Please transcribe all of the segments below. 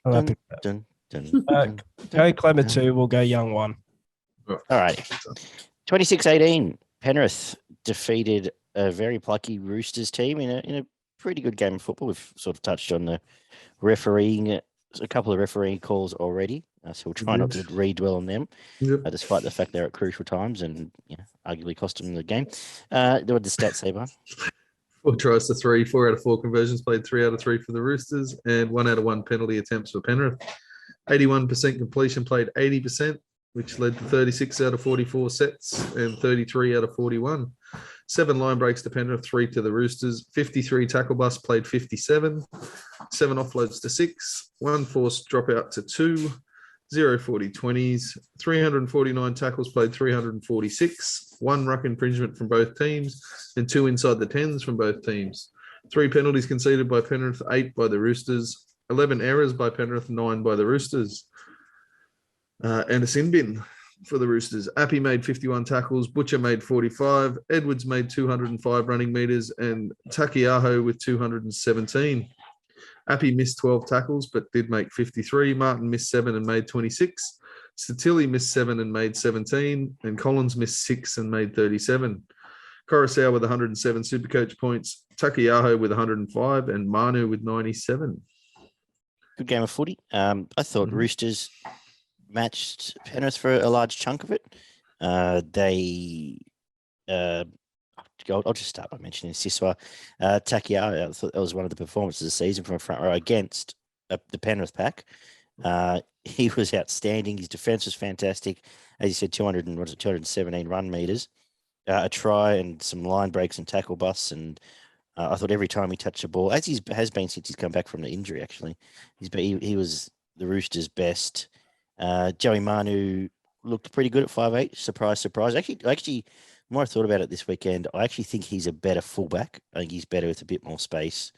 I'm happy Dun, with dun, dun, that. dun, Go dun, Clemmer dun. 2, we'll go Young 1. All right. 26-18, Penrith defeated a very plucky Roosters team in a pretty good game of football. We've sort of touched on the refereeing, a couple of refereeing calls already, so we'll try not to re-dwell on them, despite the fact they're at crucial times and arguably cost them the game. What did the stats say, Brian? 4 tries to 3, 4 out of 4 conversions played, 3 out of 3 for the Roosters, and 1 out of 1 penalty attempts for Penrith. 81% completion played, 80%, which led to 36 out of 44 sets and 33 out of 41. 7 line breaks to Penrith, 3 to the Roosters. 53 tackle busts played, 57. 7 offloads to 6. 1 forced dropout to 2. 0 40-20s. 349 tackles played, 346. 1 ruck infringement from both teams and 2 inside the 10s from both teams. 3 penalties conceded by Penrith, 8 by the Roosters. 11 errors by Penrith, 9 by the Roosters. And a sin bin for the Roosters. Appy made 51 tackles, Butcher made 45, Edwards made 205 running meters, and Takiaho with 217. Appy missed 12 tackles but did make 53. Martin missed 7 and made 26. Satilli missed 7 and made 17, and Collins missed 6 and made 37. Coruscant with 107 Supercoach points, Takiaho with 105, and Manu with 97. Good game of footy. I thought Roosters matched Penrith for a large chunk of it. I'll just start by mentioning Siswa. Takiaho, I thought that was one of the performances of the season from a front row against the Penrith pack. He was outstanding. His defence was fantastic. As you said, 217 run meters, a try and some line breaks and tackle busts. And I thought every time he touched the ball, as he has been since he's come back from the injury, actually, he was the Roosters' best. Joey Manu looked pretty good at 5'8". Surprise. Actually, the more I thought about it this weekend, I actually think he's a better fullback. I think he's better with a bit more space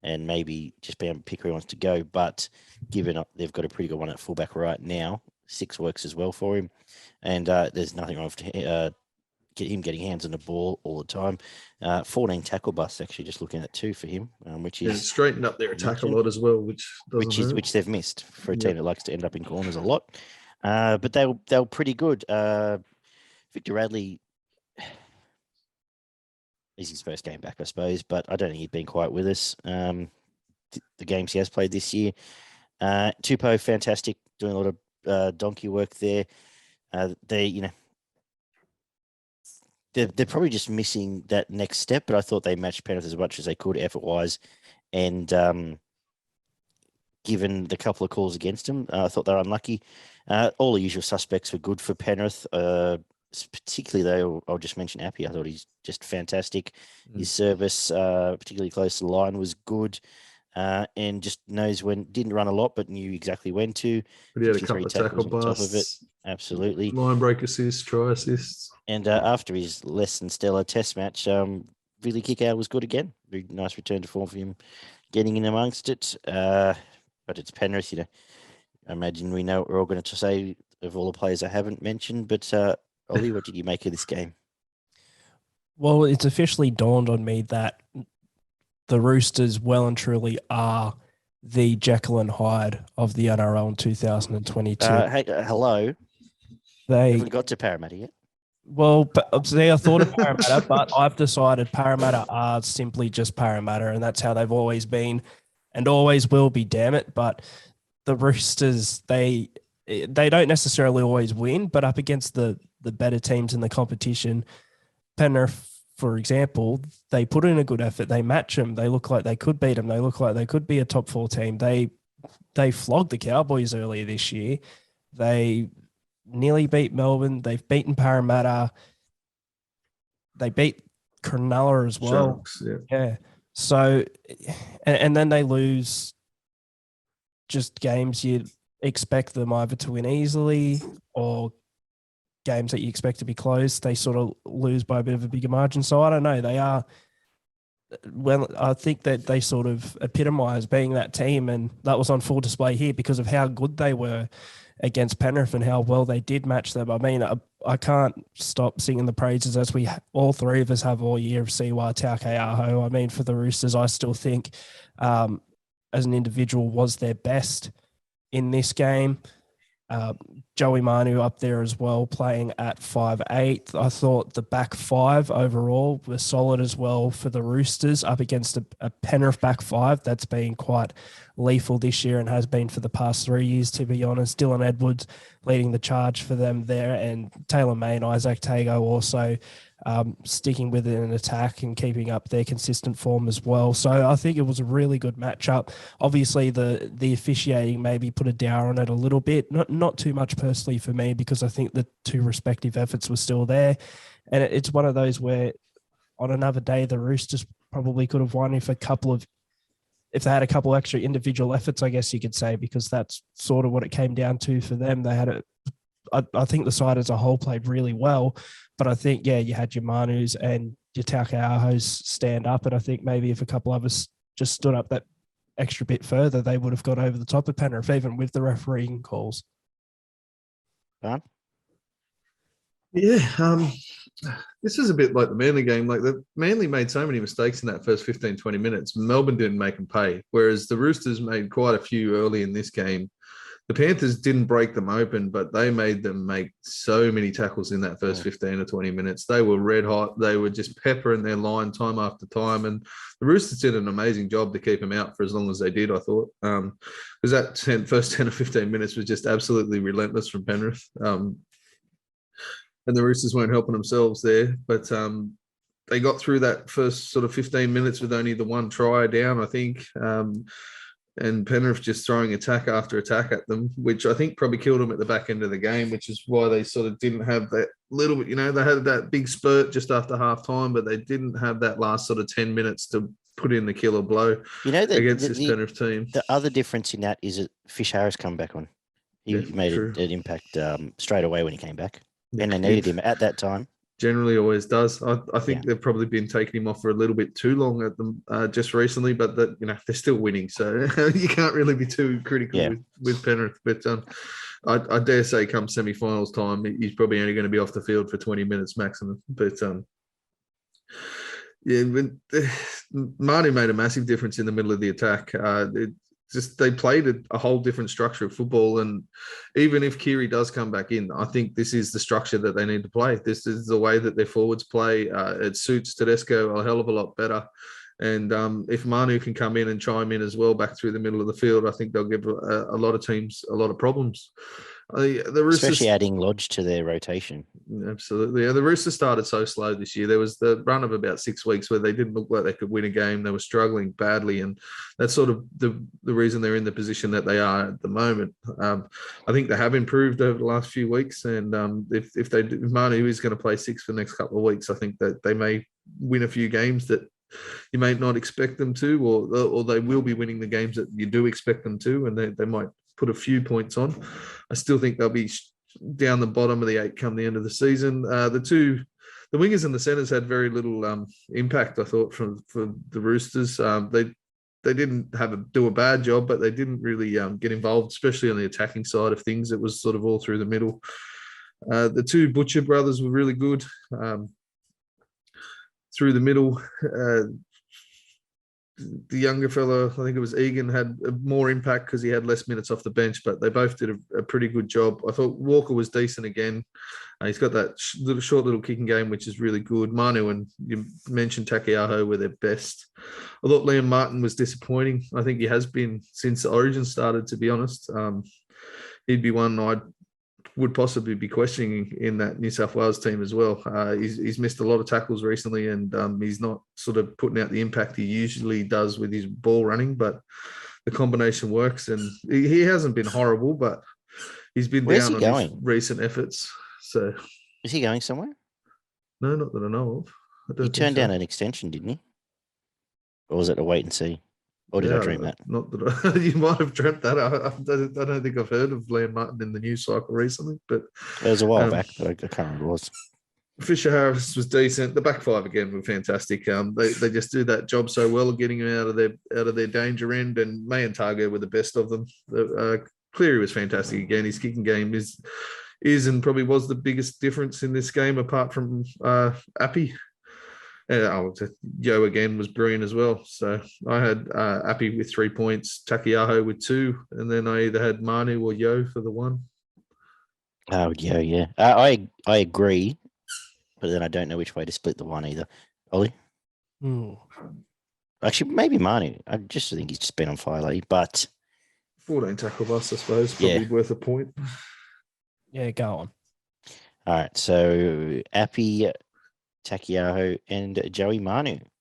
and maybe just being able to pick where he wants to go. But given they've got a pretty good one at fullback right now, 6 works as well for him. And there's nothing wrong with him getting hands on the ball all the time. 14 tackle busts, actually, just looking at 2 for him, which is straightened up their attack a lot as well, which they've missed for a team that likes to end up in corners a lot. But they were pretty good. Victor Radley is his first game back, I suppose, but I don't think he'd been quite with us. The games he has played this year. Tupou, fantastic, doing a lot of donkey work there. They're probably just missing that next step, but I thought they matched Penrith as much as they could effort-wise. And given the couple of calls against them, I thought they were unlucky. All the usual suspects were good for Penrith. Particularly, though, I'll just mention Appy. I thought he's just fantastic. His service, particularly close to the line, was good. And just knows when, didn't run a lot, but knew exactly when to. But he had a couple of tackle busts. Top of it. Absolutely. Line break assists, try assists. And after his less than stellar test match, really Kickout was good again. Very nice return to form for him, getting in amongst it. But it's Penrith, I imagine we know what we're all going to say of all the players I haven't mentioned. But Ollie, what did you make of this game? Well, it's officially dawned on me that the Roosters well and truly are the Jekyll and Hyde of the NRL in 2022. Hello. They haven't got to Parramatta yet. Well, see, I thought of Parramatta, but I've decided Parramatta are simply just Parramatta, and that's how they've always been and always will be, damn it. But the Roosters, they don't necessarily always win, but up against the better teams in the competition, Penrith, for example, they put in a good effort. They match them. They look like they could beat them. They look like they could be a top 4 team. They flogged the Cowboys earlier this year. They nearly beat Melbourne. They've beaten Parramatta. They beat Cronulla as well. Sharks, yeah. So, and then they lose just games you'd expect them either to win easily or games that you expect to be close. They sort of lose by a bit of a bigger margin. So I don't know. They are, well, I think that they sort of epitomise being that team, and that was on full display here because of how good they were against Penrith and how well they did match them. I mean, I can't stop singing the praises as we all 3 of us have all year of Siwa Taukei'aho. I mean, for the Roosters, I still think as an individual was their best in this game. Joey Manu up there as well, playing at 5'8". I thought the back five overall were solid as well for the Roosters up against a Penrith back five that's been quite lethal this year and has been for the past 3 years, to be honest. Dylan Edwards leading the charge for them there, and Taylor May and Isaac Tago also sticking with it in attack and keeping up their consistent form as well. So I think it was a really good matchup. Obviously, the officiating maybe put a down on it a little bit. Not too much personally for me, because I think the two respective efforts were still there. And it's one of those where on another day, the Roosters probably could have won if they had a couple extra individual efforts, I guess you could say, because that's sort of what it came down to for them. They had I think the side as a whole played really well, but I think, you had your Manus and your Taukei'ahos stand up, and I think maybe if a couple of us just stood up that extra bit further, they would have got over the top of Penrith, even with the refereeing calls. Huh? Yeah, this is a bit like the Manly game. Like, the Manly made so many mistakes in that first 15, 20 minutes. Melbourne didn't make them pay, whereas the Roosters made quite a few early in this game. The Panthers didn't break them open, but they made them make so many tackles in that first 15 or 20 minutes. They were red hot. They were just peppering their line time after time. And the Roosters did an amazing job to keep them out for as long as they did, I thought. Because that first 10 or 15 minutes was just absolutely relentless from Penrith. And the Roosters weren't helping themselves there. But they got through that first sort of 15 minutes with only the one try down, I think. And Penrith just throwing attack after attack at them, which I think probably killed them at the back end of the game, which is why they sort of didn't have that little bit, they had that big spurt just after half time, but they didn't have that last sort of 10 minutes to put in the killer blow against this Penrith team. The other difference in that is that Fish Harris come back on. He made an impact straight away when he came back, and they needed him at that time. Generally always does. I think they've probably been taking him off for a little bit too long at them just recently, but they're still winning, so you can't really be too critical with Penrith. But I dare say come semi-finals time, he's probably only going to be off the field for 20 minutes maximum. But Manu made a massive difference in the middle of the attack. They played a whole different structure of football, and even if Kiri does come back in, I think this is the structure that they need to play. This is the way that their forwards play. It suits Tedesco a hell of a lot better. And if Manu can come in and chime in as well back through the middle of the field, I think they'll give a lot of teams a lot of problems. The Roosters, especially adding Lodge to their rotation. Absolutely. Yeah, the Roosters started so slow this year. There was the run of about 6 weeks where they didn't look like they could win a game. They were struggling badly, and that's sort of the reason they're in the position that they are at the moment. I think they have improved over the last few weeks, and if Manu is going to play 6 for the next couple of weeks, I think that they may win a few games that you may not expect them to, or they will be winning the games that you do expect them to, and they might put a few points on. I still think they'll be down the bottom of the 8 come the end of the season. The wingers and the centers had very little impact, I thought, for the Roosters. They didn't do a bad job, but they didn't really get involved, especially on the attacking side of things. It was sort of all through the middle. The two Butcher brothers were really good through the middle. The younger fella, I think it was Egan, had more impact because he had less minutes off the bench, but they both did a pretty good job. I thought Walker was decent again. He's got that short little kicking game, which is really good. Manu and you mentioned Taukei'aho were their best. I thought Liam Martin was disappointing. I think he has been since Origin started, to be honest. He'd be one I would possibly be questioning in that New South Wales team as well. He's missed a lot of tackles recently, and he's not sort of putting out the impact he usually does with his ball running, but the combination works, and he hasn't been horrible, but he's been down on his recent efforts. So, is he going somewhere? No, not that I know of. He turned down an extension, didn't he? Or was it a wait and see? Or did I dream that? Not that you might have dreamt that. I don't think I've heard of Liam Martin in the news cycle recently, but it was a while back. But I can't remember what it was. Fisher Harris was decent. The back five again were fantastic. They just do that job so well, getting them out of their danger end. And May and Targo were the best of them. Cleary was fantastic again. His kicking game is and probably was the biggest difference in this game, apart from Appy. Yo again was brilliant as well. So I had Appy with 3 points, Takiaho with 2, and then I either had Manu or Yo for the 1. Oh, yeah. I agree, but then I don't know which way to split the 1 either. Ollie? Actually, maybe Manu. I just think he's just been on fire lately, but 14 tackle bust, I suppose, probably worth a point. Yeah, go on. All right, so Appy, Takiaho, and Joey Manu.